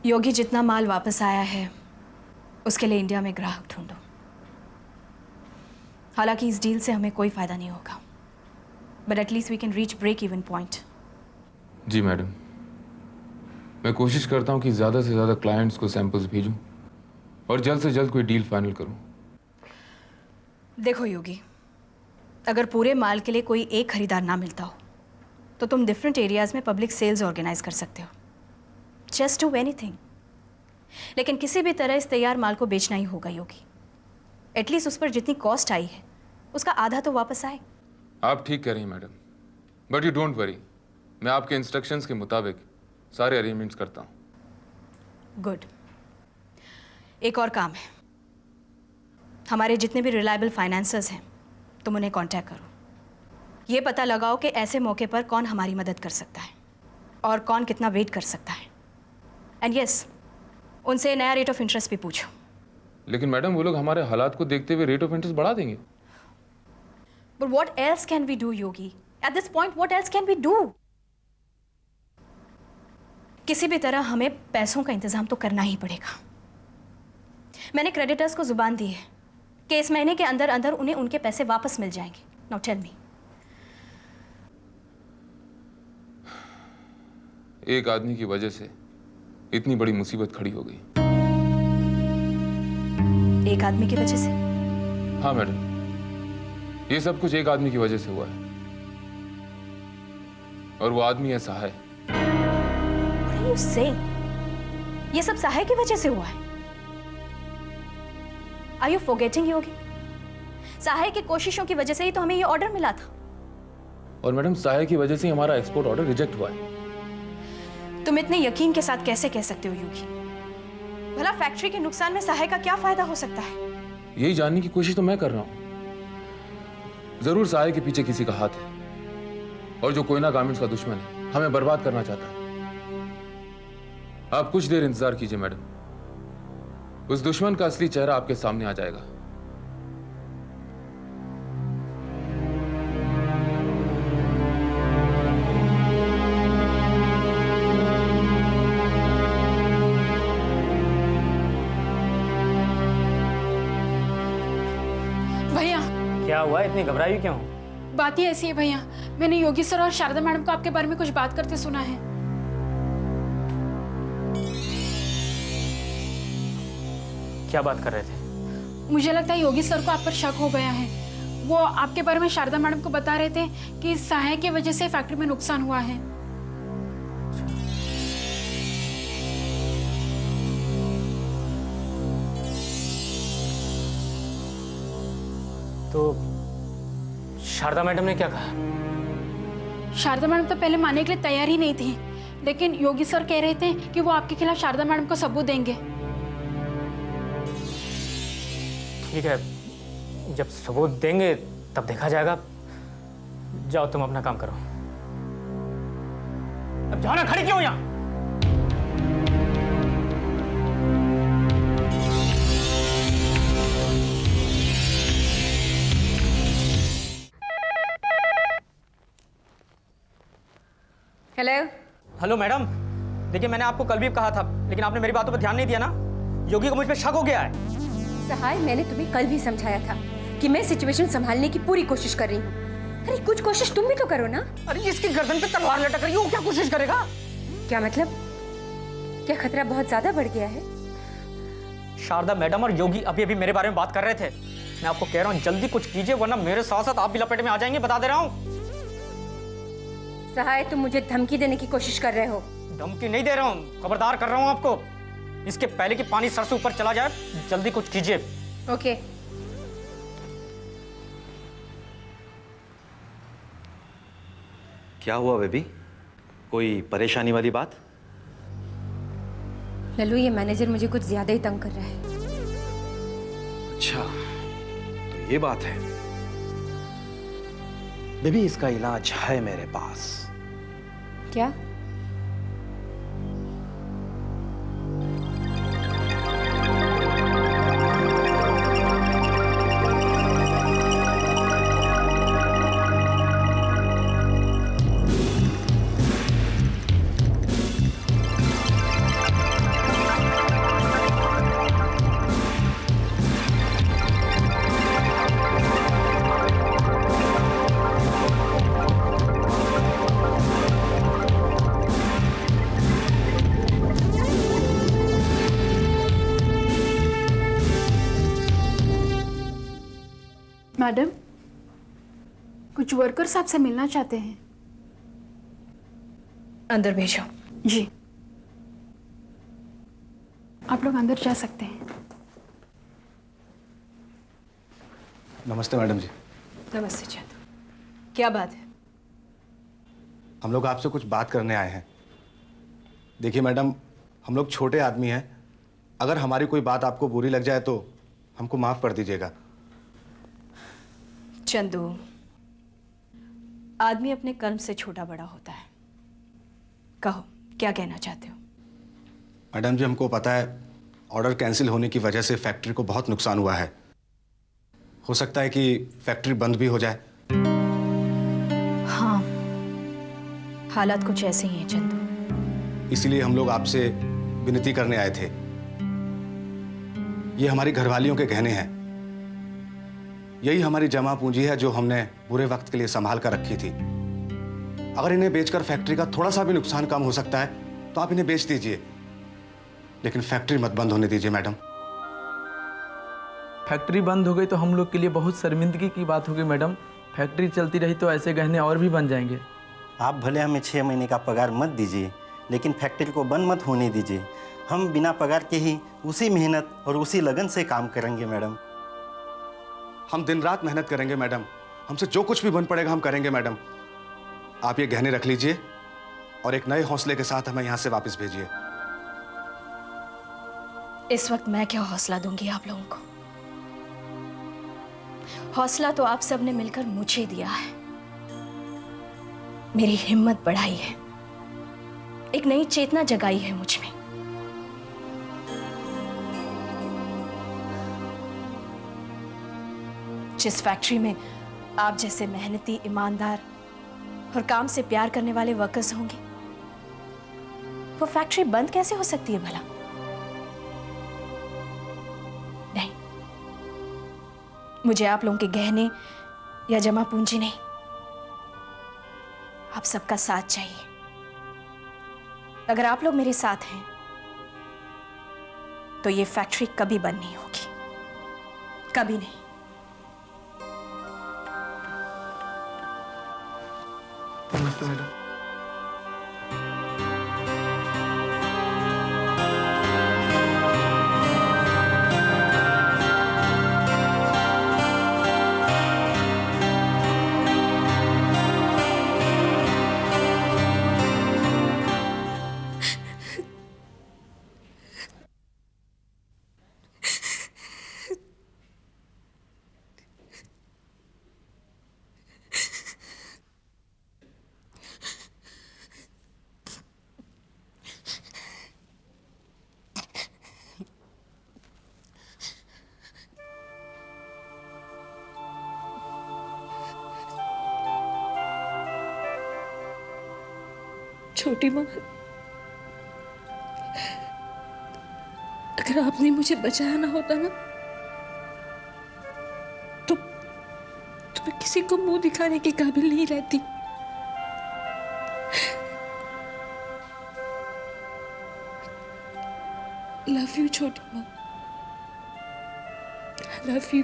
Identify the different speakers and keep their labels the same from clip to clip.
Speaker 1: योगी जितना माल वापस आया है उसके लिए इंडिया में ग्राहक ढूंढो। हालांकि इस डील से हमें कोई फायदा नहीं होगा, but at least we can reach break even point.
Speaker 2: जी मैडम, मैं कोशिश करता हूँ कि ज़्यादा से ज़्यादा क्लाइंट्स को सैंपल्स भेजूं और जल्द से जल्द कोई डील फाइनल करूं।
Speaker 1: देखो योगी, अगर पूरे माल के लिए कोई एक खरीदार ना मिलता हो तो तुम डिफरेंट एरियाज में पब्लिक सेल्स ऑर्गेनाइज कर सकते हो। Just do anything. लेकिन किसी भी तरह इस तैयार माल को बेचना ही होगा योगी। एटलीस्ट उस पर जितनी कॉस्ट आई है उसका आधा तो वापस आए।
Speaker 2: आप ठीक कह रही हैं madam, but you don't worry, मैं आपके इंस्ट्रक्शंस के मुताबिक सारे अरेंजमेंट्स करता हूँ।
Speaker 1: गुड। एक और काम है, हमारे जितने भी रिलायबल फाइनेंसर्स हैं तुम उन्हें कांटेक्ट करो। ये पता लगाओ कि ऐसे मौके पर कौन हमारी मदद कर सकता है और कौन कितना वेट कर सकता है। एंड यस, उनसे नया रेट ऑफ इंटरेस्ट भी पूछो।
Speaker 2: लेकिन मैडम वो लोग हमारे हालात को देखते हुए रेट ऑफ इंटरेस्ट बढ़ा देंगे।
Speaker 1: But what else can we do Yogi? At this point what else can we do? किसी भी तरह हमें पैसों का इंतजाम तो करना ही पड़ेगा। मैंने क्रेडिटर्स को जुबान दी है कि इस महीने के अंदर अंदर उन्हें उनके पैसे वापस मिल जाएंगे। Now tell me.
Speaker 2: एक आदमी की वजह से इतनी बड़ी मुसीबत खड़ी हो गई।
Speaker 1: एक आदमी की वजह से?
Speaker 2: हाँ मैडम, ये सब कुछ एक आदमी की वजह से हुआ है और वो आदमी है सहाय।
Speaker 1: What are you saying? ये सब सहाय की वजह से हुआ है? Are you forgetting योगी? सहाय की कोशिशों की वजह से ही तो हमें ये ऑर्डर मिला था।
Speaker 2: और मैडम सहाय की वजह से ही हमारा एक्सपोर्ट ऑर्डर रिजेक्ट हुआ है।
Speaker 1: तुम इतने यकीन के साथ कैसे कह सकते हो योगी? भला फैक्ट्री के नुकसान में सहाय का क्या फायदा हो सकता है?
Speaker 2: यही जानने की कोशिश तो मैं कर रहा हूं। जरूर सहाय के पीछे किसी का हाथ है और जो कोयना गारमेंट्स का दुश्मन है हमें बर्बाद करना चाहता है। आप कुछ देर इंतजार कीजिए मैडम, उस दुश्मन का असली चेहरा आपके सामने आ जाएगा।
Speaker 3: भैया
Speaker 4: क्या हुआ, इतनी घबराई क्यों?
Speaker 3: बात ही ऐसी है भैया, मैंने योगी सर और शारदा मैडम को आपके बारे में कुछ बात करते सुना है।
Speaker 4: क्या बात कर रहे थे?
Speaker 3: मुझे लगता है योगी सर को आप पर शक हो गया है। वो आपके बारे में शारदा मैडम को बता रहे थे कि सहाय की वजह से फैक्ट्री में नुकसान हुआ है।
Speaker 4: तो शारदा मैडम ने क्या कहा?
Speaker 3: शारदा मैडम तो पहले मानने के लिए तैयार ही नहीं थी, लेकिन योगी सर कह रहे थे कि वो आपके खिलाफ शारदा मैडम को सबूत देंगे।
Speaker 4: ठीक है, जब सबूत देंगे तब देखा जाएगा। जाओ तुम अपना काम करो। अब जाओ ना, खड़ी क्यों यहां?
Speaker 5: हेलो।
Speaker 4: हेलो मैडम, देखिए मैंने आपको कल भी कहा था, लेकिन आपने मेरी बातों पर ध्यान नहीं दिया ना। योगी को मुझ पे शक हो गया है।
Speaker 5: सहाय, मैंने तुम्हें कल भी समझाया था कि मैं सिचुएशन संभालने की पूरी कोशिश कर रही हूँ। अरे कुछ कोशिश तुम भी तो करो ना।
Speaker 4: अरे इसकी गर्दन पे तलवार लटक रही है, वो क्या कोशिश करेगा?
Speaker 5: क्या मतलब? क्या खतरा बहुत ज्यादा बढ़ गया है?
Speaker 4: शारदा मैडम और योगी अभी अभी मेरे बारे में बात कर रहे थे। मैं आपको कह रहा हूँ जल्दी कुछ कीजिए, वरना मेरे साथ साथ आप भी लपेटे में आ जाएंगे, बता दे रहा हूँ।
Speaker 5: सहाय, तुम मुझे धमकी देने की कोशिश कर रहे हो।
Speaker 4: धमकी नहीं दे रहा हूँ, खबरदार कर रहा हूँ आपको। इसके पहले कि पानी सर से ऊपर चला जाए, जल्दी कुछ कीजिए।
Speaker 5: ओके।
Speaker 6: क्या हुआ बेबी, कोई परेशानी वाली बात?
Speaker 5: लल्लू, ये मैनेजर मुझे कुछ ज्यादा ही तंग कर रहा है।
Speaker 6: अच्छा, तो ये बात है। बेबी, इसका इलाज है मेरे पास।
Speaker 5: क्या?
Speaker 3: मैडम, कुछ वर्कर्स आपसे मिलना चाहते हैं।
Speaker 1: अंदर भेजो।
Speaker 3: जी, आप लोग अंदर जा सकते हैं।
Speaker 7: नमस्ते मैडम जी।
Speaker 1: नमस्ते चंदू, क्या बात है?
Speaker 7: हम लोग आपसे कुछ बात करने आए हैं। देखिए मैडम, हम लोग छोटे आदमी हैं। अगर हमारी कोई बात आपको बुरी लग जाए तो हमको माफ कर दीजिएगा।
Speaker 1: चंदू, आदमी अपने कर्म से छोटा बड़ा होता है। कहो, क्या कहना चाहते हो?
Speaker 7: मैडम जी, हमको पता है ऑर्डर कैंसिल होने की वजह से फैक्ट्री को बहुत नुकसान हुआ है। हो सकता है कि फैक्ट्री बंद भी हो जाए।
Speaker 1: हाँ, हालात कुछ ऐसे ही हैं चंदू।
Speaker 7: इसीलिए हम लोग आपसे विनती करने आए थे। ये हमारी घरवालियों के गहने हैं। यही हमारी जमा पूंजी है जो हमने बुरे वक्त के लिए संभाल कर रखी थी। अगर इन्हें बेचकर फैक्ट्री का थोड़ा सा भी नुकसान कम हो सकता है तो आप इन्हें बेच दीजिए, लेकिन फैक्ट्री मत बंद होने दीजिए मैडम।
Speaker 8: फैक्ट्री बंद हो गई तो हम लोग के लिए बहुत शर्मिंदगी की बात होगी मैडम। फैक्ट्री चलती रही तो ऐसे गहने और भी बन जाएंगे।
Speaker 9: आप भले हमें 6 महीने का पगार मत दीजिए, लेकिन फैक्ट्री को बंद मत होने दीजिए। हम बिना पगार के ही उसी मेहनत और उसी लगन से काम करेंगे मैडम।
Speaker 7: हम दिन रात मेहनत करेंगे मैडम। हमसे जो कुछ भी बन पड़ेगा हम करेंगे मैडम। आप ये गहने रख लीजिए और एक नए हौसले के साथ हमें यहां से वापस भेजिए।
Speaker 1: इस वक्त मैं क्या हौसला दूंगी आप लोगों को? हौसला तो आप सबने मिलकर मुझे दिया है, मेरी हिम्मत बढ़ाई है, एक नई चेतना जगाई है मुझ में। जिस फैक्ट्री में आप जैसे मेहनती, ईमानदार और काम से प्यार करने वाले वर्कर्स होंगे, वो फैक्ट्री बंद कैसे हो सकती है भला? नहीं, मुझे आप लोगों के गहने या जमा पूंजी नहीं, आप सबका साथ चाहिए। अगर आप लोग मेरे साथ हैं तो ये फैक्ट्री कभी बंद नहीं होगी, कभी नहीं।
Speaker 8: नमस्ते मैडम।
Speaker 5: छोटी माँ, अगर आपने मुझे बचाया ना होता ना तो मैं किसी को मुंह दिखाने के काबिल नहीं रहती। लव यू छोटी माँ, लव यू।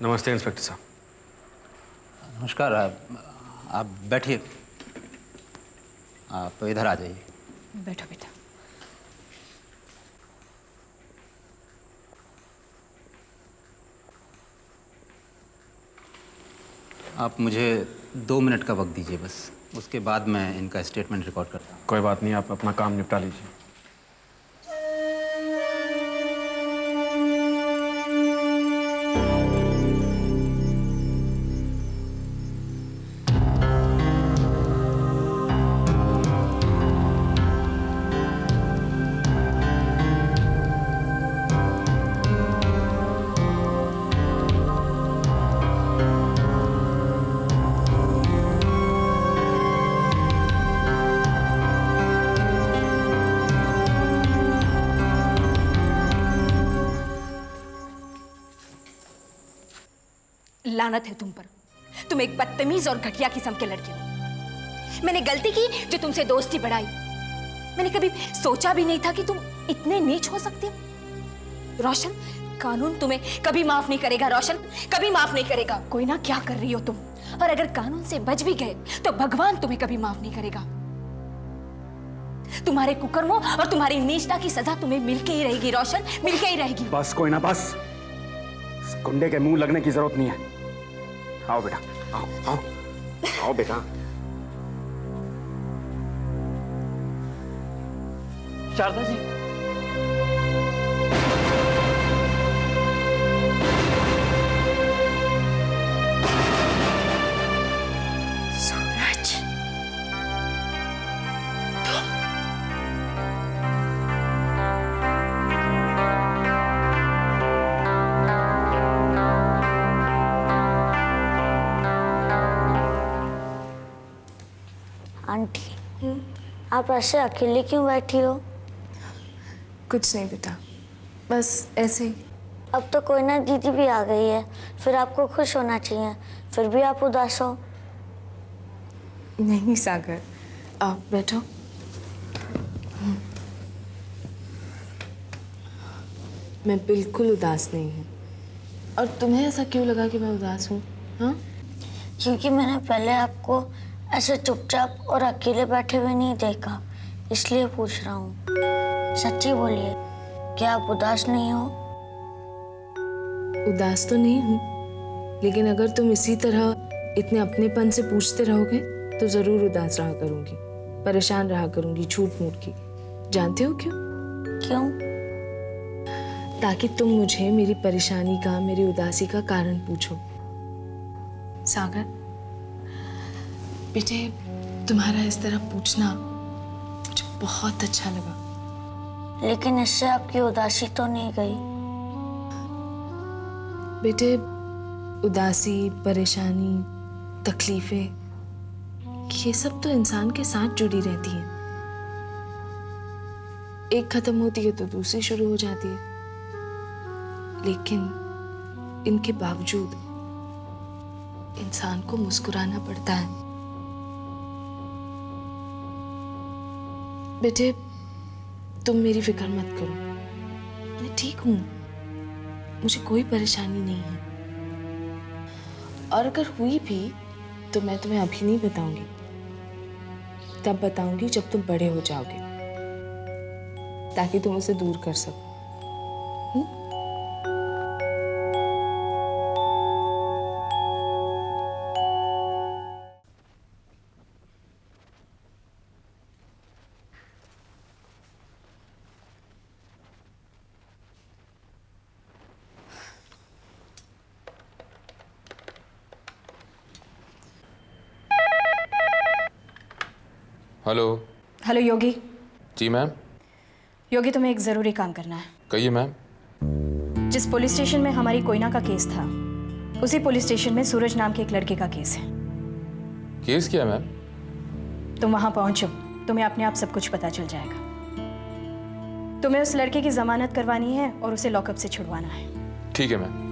Speaker 2: नमस्ते इंस्पेक्टर साहब।
Speaker 10: नमस्कार। आप बैठिए। आप इधर आ जाइए।
Speaker 1: बैठो बेटा।
Speaker 10: आप मुझे 2 मिनट का वक्त दीजिए बस, उसके बाद मैं इनका स्टेटमेंट रिकॉर्ड करता हूँ।
Speaker 2: कोई बात नहीं, आप अपना काम निपटा लीजिए।
Speaker 5: लानत है तुम पर। तुम एक बदतमीज और घटिया किस्म के लड़के हो। मैंने गलती की जो तुमसे दोस्ती बढ़ाई। मैंने कभी सोचा भी नहीं था कि तुम इतने नीच हो सकते हो। रोशन, कानून तुम्हें कभी माफ नहीं करेगा। रोशन कभी माफ नहीं करेगा। कोई ना, क्या कर रही हो तुम? और अगर कानून से बच भी गए तो भगवान तुम्हें कभी माफ नहीं करेगा। तुम्हारे कुकर्मों और तुम्हारी नीचता की सजा तुम्हें मिलके ही रहेगी रोशन, मिलके ही रहेगी।
Speaker 7: बस कोई ना, बस। इस गुंडे के मुंह लगने की जरूरत नहीं है। आओ बेटा, आओ आओ आओ बेटा।
Speaker 4: शारदा जी,
Speaker 5: सूरज,
Speaker 11: आंटी, आप ऐसे अकेले क्यों बैठी हो?
Speaker 12: कुछ नहीं बेटा, बस ऐसे ही।
Speaker 11: अब तो कोई ना दीदी भी आ गई है, फिर आपको खुश होना चाहिए। फिर भी आप उदास हो।
Speaker 12: नहीं सागर, आप बैठो। मैं बिल्कुल उदास नहीं हूँ। और तुम्हें ऐसा क्यों लगा कि मैं उदास हूँ? हाँ?
Speaker 11: क्योंकि मैंने पहले आपको ऐसे चुपचाप और अकेले बैठे हुए नहीं देखा, इसलिए पूछ रहा हूँ। सच्ची बोलिए, क्या आप उदास नहीं हो?
Speaker 12: उदास तो नहीं हूँ, लेकिन अगर तुम इसी तरह इतने अपनेपन से पूछते रहोगे तो जरूर उदास रहा करूंगी, परेशान रहा करूंगी, झूठ मूठ की। जानते हो क्यों?
Speaker 11: क्यों?
Speaker 12: ताकि तुम मुझे मेरी परेशानी का, मेरी उदासी का कारण पूछो। सागर बेटे, तुम्हारा इस तरह पूछना मुझे बहुत अच्छा लगा।
Speaker 11: लेकिन इससे आपकी उदासी तो नहीं गई।
Speaker 12: बेटे, उदासी, परेशानी, तकलीफें, ये सब तो इंसान के साथ जुड़ी रहती हैं। एक खत्म होती है तो दूसरी शुरू हो जाती है। लेकिन इनके बावजूद इंसान को मुस्कुराना पड़ता है। बेटे, तुम मेरी फिक्र मत करो, मैं ठीक हूं, मुझे कोई परेशानी नहीं है। और अगर हुई भी तो मैं तुम्हें अभी नहीं बताऊंगी, तब बताऊंगी जब तुम बड़े हो जाओगे, ताकि तुम उसे दूर कर सको।
Speaker 2: हेलो।
Speaker 1: हेलो योगी।
Speaker 2: जी मैम।
Speaker 1: योगी, तुम्हें एक ज़रूरी काम करना है।
Speaker 2: कहिए मैम।
Speaker 1: जिस पुलिस स्टेशन में हमारी कोयना का केस था, उसी पुलिस स्टेशन में सूरज नाम के एक लड़के का केस है।
Speaker 2: केस क्या मैम?
Speaker 1: तुम वहां पहुंचो, तुम्हें अपने आप सब कुछ पता चल जाएगा। तुम्हें उस लड़के की जमानत करवानी है और उसे लॉकअप से छुड़वाना है।
Speaker 2: ठीक है मैम।